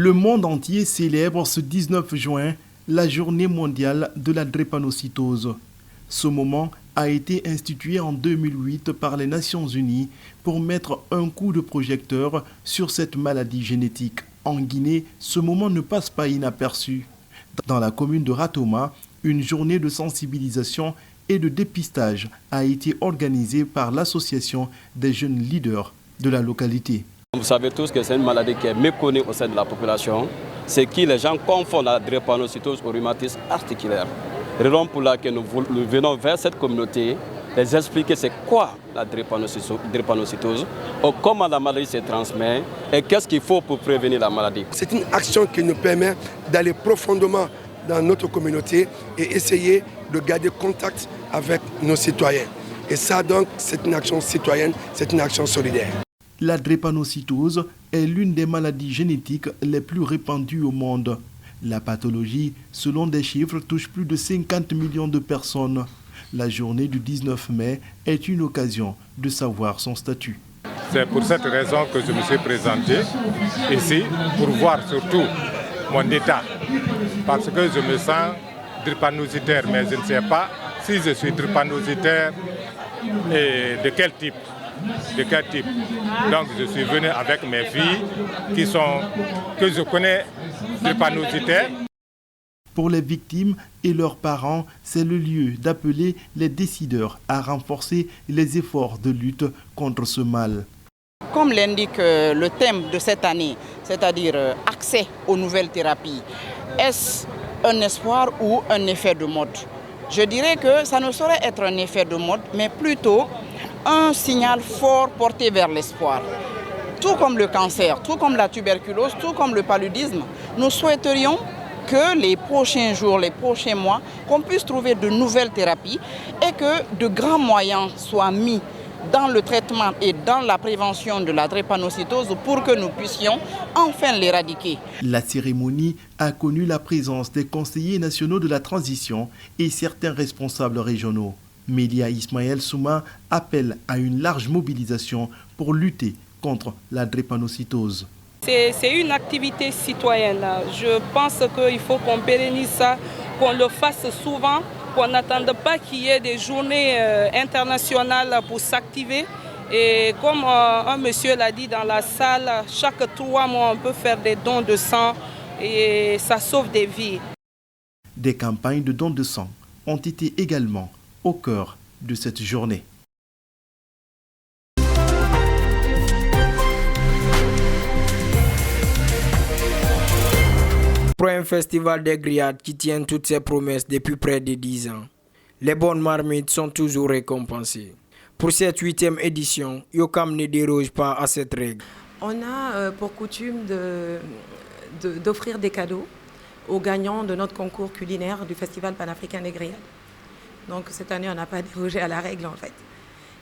Le monde entier célèbre ce 19 juin la journée mondiale de la drépanocytose. Ce moment a été institué en 2008 par les Nations Unies pour mettre un coup de projecteur sur cette maladie génétique. En Guinée, ce moment ne passe pas inaperçu. Dans la commune de Ratoma, une journée de sensibilisation et de dépistage a été organisée par l'association des jeunes leaders de la localité. Vous savez tous que c'est une maladie qui est méconnue au sein de la population. C'est qui les gens confondent la drépanocytose au rhumatisme articulaire. Raison pour laquelle nous venons vers cette communauté, les expliquer c'est quoi la drépanocytose, comment la maladie se transmet et qu'est-ce qu'il faut pour prévenir la maladie. C'est une action qui nous permet d'aller profondément dans notre communauté et essayer de garder contact avec nos citoyens. Et ça donc, c'est une action citoyenne, c'est une action solidaire. La drépanocytose est l'une des maladies génétiques les plus répandues au monde. La pathologie, selon des chiffres, touche plus de 50 millions de personnes. La journée du 19 mai est une occasion de savoir son statut. C'est pour cette raison que je me suis présenté ici, pour voir surtout mon état. Parce que je me sens drépanocytaire, mais je ne sais pas si je suis drépanocytaire et de quel type. Donc je suis venu avec mes filles que je connais drépanocytaires. Pour les victimes et leurs parents, c'est le lieu d'appeler les décideurs à renforcer les efforts de lutte contre ce mal. Comme l'indique le thème de cette année, c'est-à-dire accès aux nouvelles thérapies, est-ce un espoir ou un effet de mode? Je dirais que ça ne saurait être un effet de mode, mais plutôt un signal fort porté vers l'espoir. Tout comme le cancer, tout comme la tuberculose, tout comme le paludisme, nous souhaiterions que les prochains jours, les prochains mois, qu'on puisse trouver de nouvelles thérapies et que de grands moyens soient mis dans le traitement et dans la prévention de la drépanocytose pour que nous puissions enfin l'éradiquer. La cérémonie a connu la présence des conseillers nationaux de la transition et certains responsables régionaux. Mélia Ismaël Souma appelle à une large mobilisation pour lutter contre la drépanocytose. C'est une activité citoyenne. Je pense qu'il faut qu'on pérennise ça, qu'on le fasse souvent, qu'on n'attende pas qu'il y ait des journées internationales pour s'activer. Et comme un monsieur l'a dit dans la salle, chaque 3 mois on peut faire des dons de sang et ça sauve des vies. Des campagnes de dons de sang ont été également au cœur de cette journée. Pour un festival des grillades qui tient toutes ses promesses depuis près de 10 ans, les bonnes marmites sont toujours récompensées. Pour cette 8e édition, Yokam ne déroge pas à cette règle. On a pour coutume d'offrir des cadeaux aux gagnants de notre concours culinaire du Festival panafricain des grillades. Donc cette année, on n'a pas dérogé à la règle en fait.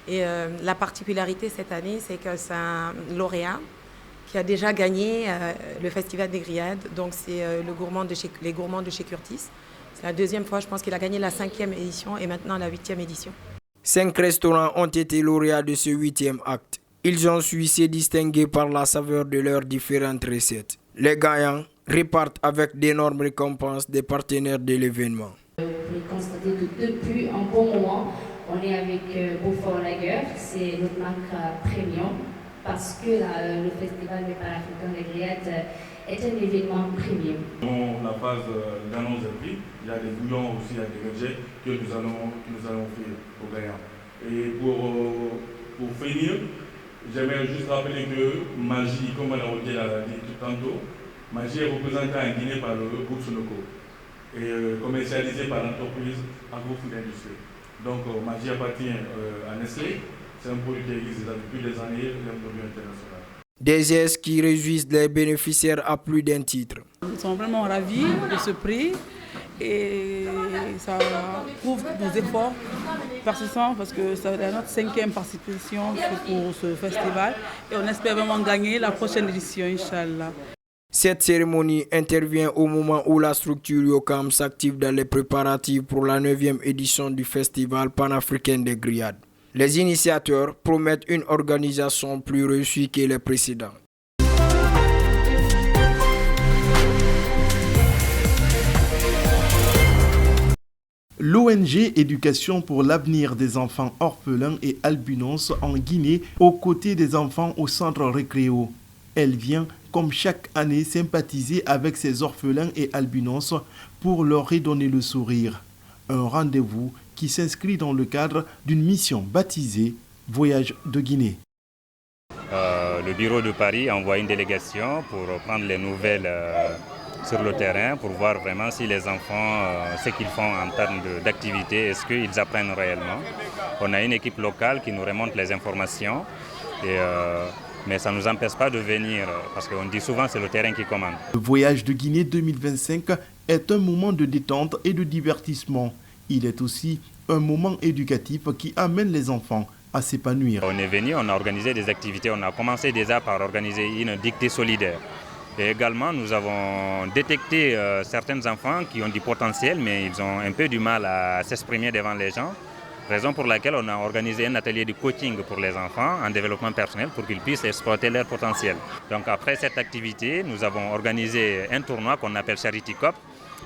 Et la particularité cette année, c'est que c'est un lauréat qui a déjà gagné le Festival des grillades. Donc c'est les gourmands de chez Curtis. C'est la 2e fois, je pense qu'il a gagné la 5e édition et maintenant la 8e édition. 5 restaurants ont été lauréats de ce 8e acte. Ils ont su se distinguer par la saveur de leurs différentes recettes. Les gagnants repartent avec d'énormes récompenses des partenaires de l'événement. Vous pouvez constater que depuis un bon moment, on est avec Beaufort Lager, c'est notre marque premium, parce que le Festival des panafricains des grillades est un événement premium. Dans la phase d'annonce des prix, il y a des bouillons aussi, il y a des rejets que nous allons offrir aux gagnants. Et pour finir, j'aimerais juste rappeler que Magie, comme on l'a dit tout tantôt, Magie est représentée en Guinée par le groupe Sonoco et commercialisé par l'entreprise Agrofood Industrie. Donc Magie appartient à Nestlé, c'est un produit qui existe depuis des années, un produit international. Des gestes qui réjouissent les bénéficiaires à plus d'un titre. Nous sommes vraiment ravis de ce prix et ça prouve nos efforts persistants parce que c'est notre 5e participation pour ce festival et on espère vraiment gagner la prochaine édition, Inch'Allah. Cette cérémonie intervient au moment où la structure Yokam s'active dans les préparatifs pour la 9e édition du Festival panafricain des grillades. Les initiateurs promettent une organisation plus réussie que les précédents. L'ONG Éducation pour l'avenir des enfants orphelins et albinos en Guinée, aux côtés des enfants au centre Récréo. Elle vient, comme chaque année, sympathiser avec ces orphelins et albinos pour leur redonner le sourire. Un rendez-vous qui s'inscrit dans le cadre d'une mission baptisée Voyage de Guinée. Le bureau de Paris envoie une délégation pour prendre les nouvelles sur le terrain, pour voir vraiment si les enfants, ce qu'ils font en termes d'activité, est-ce qu'ils apprennent réellement. On a une équipe locale qui nous remonte les informations, mais ça ne nous empêche pas de venir, parce qu'on dit souvent que c'est le terrain qui commande. Le Voyage de Guinée 2025 est un moment de détente et de divertissement. Il est aussi un moment éducatif qui amène les enfants à s'épanouir. On est venu, on a organisé des activités, on a commencé déjà par organiser une dictée solidaire. Et également, nous avons détecté certains enfants qui ont du potentiel, mais ils ont un peu du mal à s'exprimer devant les gens. Raison pour laquelle on a organisé un atelier de coaching pour les enfants en développement personnel pour qu'ils puissent exploiter leur potentiel. Donc après cette activité, nous avons organisé un tournoi qu'on appelle Charity Cup.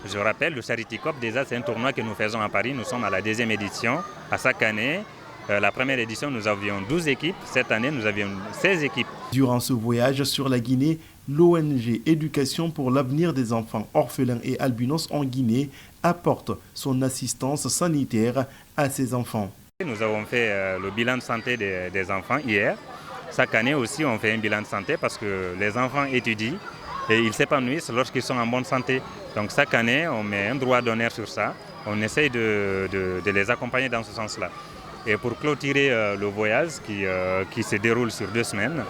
Je rappelle, le Charity Cup, déjà, c'est un tournoi que nous faisons à Paris. Nous sommes à la 2e édition. À chaque année, la première édition, nous avions 12 équipes. Cette année, nous avions 16 équipes. Durant ce voyage sur la Guinée, l'ONG Éducation pour l'avenir des enfants orphelins et albinos en Guinée apporte son assistance sanitaire à ces enfants. Nous avons fait le bilan de santé des enfants hier. Chaque année aussi, on fait un bilan de santé parce que les enfants étudient et ils s'épanouissent lorsqu'ils sont en bonne santé. Donc chaque année, on met un droit d'honneur sur ça. On essaye de les accompagner dans ce sens-là. Et pour clôturer le voyage qui se déroule sur 2 semaines,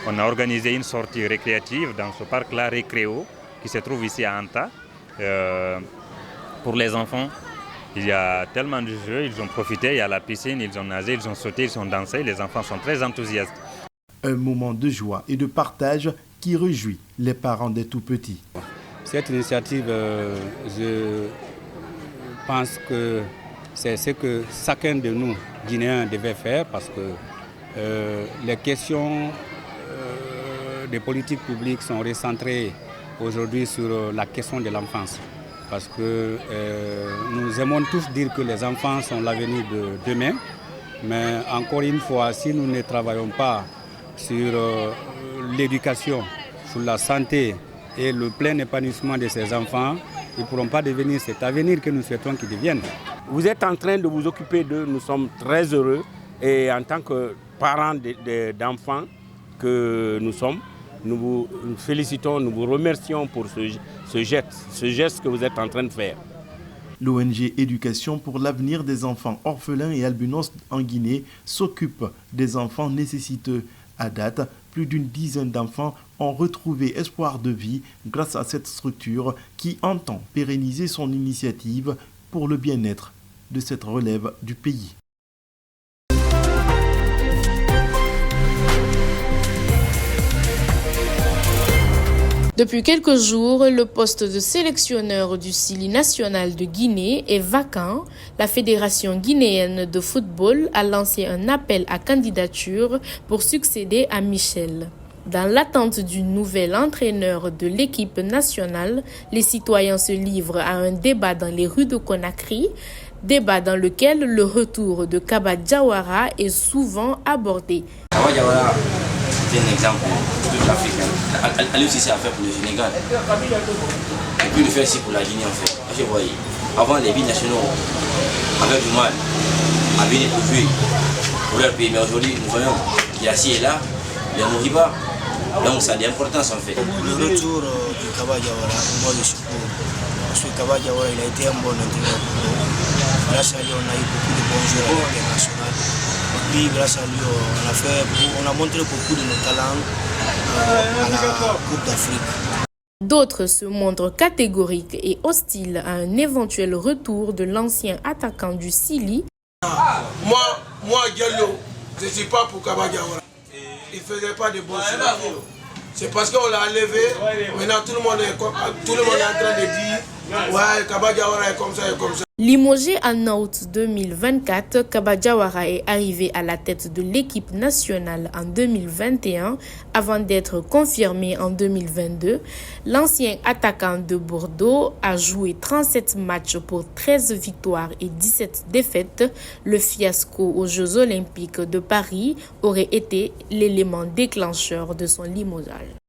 on a organisé une sortie récréative dans ce parc-là, Récréo, qui se trouve ici à Anta. Pour les enfants, il y a tellement de jeux, ils ont profité, il y a la piscine, ils ont nagé, ils ont sauté, ils ont dansé, les enfants sont très enthousiastes. Un moment de joie et de partage qui réjouit les parents des tout-petits. Cette initiative, je pense que c'est ce que chacun de nous, Guinéens, devait faire parce que les questions des politiques publiques sont recentrées aujourd'hui sur la question de l'enfance. Parce que nous aimons tous dire que les enfants sont l'avenir de demain. Mais encore une fois, si nous ne travaillons pas sur l'éducation, sur la santé et le plein épanouissement de ces enfants, ils ne pourront pas devenir cet avenir que nous souhaitons qu'ils deviennent. Vous êtes en train de vous occuper d'eux, nous sommes très heureux. Et en tant que parents d'enfants que nous sommes, nous vous félicitons, nous vous remercions pour ce geste que vous êtes en train de faire. L'ONG Éducation pour l'avenir des enfants orphelins et albinos en Guinée s'occupe des enfants nécessiteux. À date, plus d'une dizaine d'enfants ont retrouvé espoir de vie grâce à cette structure qui entend pérenniser son initiative pour le bien-être de cette relève du pays. Depuis quelques jours, le poste de sélectionneur du Sili national de Guinée est vacant. La Fédération guinéenne de football a lancé un appel à candidature pour succéder à Michel. Dans l'attente du nouvel entraîneur de l'équipe nationale, les citoyens se livrent à un débat dans les rues de Conakry, débat dans lequel le retour de Kaba Diawara est souvent abordé. Kaba Diawara, c'est un exemple de toute l'Afrique. Elle aussi, c'est à faire pour le Sénégal. Et puis le faire aussi pour la Guinée en fait. Je voyais, avant les binationaux avaient du mal à venir pour jouer pour leur pays. Mais aujourd'hui, nous voyons qu'il y a ci et là, les Moriba. Donc ça a de l'importance en fait. Le retour du Kaba Diawara, moi je suis pour. Parce que Kaba Diawara, il a été un bon entraîneur pour nous. Grâce à lui, on a eu beaucoup de bons joueurs à l'international. Et puis grâce à lui, on a montré beaucoup de nos talents à la Coupe d'Afrique. D'autres se montrent catégoriques et hostiles à un éventuel retour de l'ancien attaquant du Sili. Moi, Diallo, je ne suis pas pour Kaba Diawara. Il ne faisait pas de bons choses. C'est parce qu'on l'a enlevé. Maintenant, tout le monde est en train de dire ouais, Kaba Diawara est comme ça et comme ça. Limogé en août 2024, Kaba Diawara est arrivé à la tête de l'équipe nationale en 2021 avant d'être confirmé en 2022. L'ancien attaquant de Bordeaux a joué 37 matchs pour 13 victoires et 17 défaites. Le fiasco aux Jeux Olympiques de Paris aurait été l'élément déclencheur de son limogeage.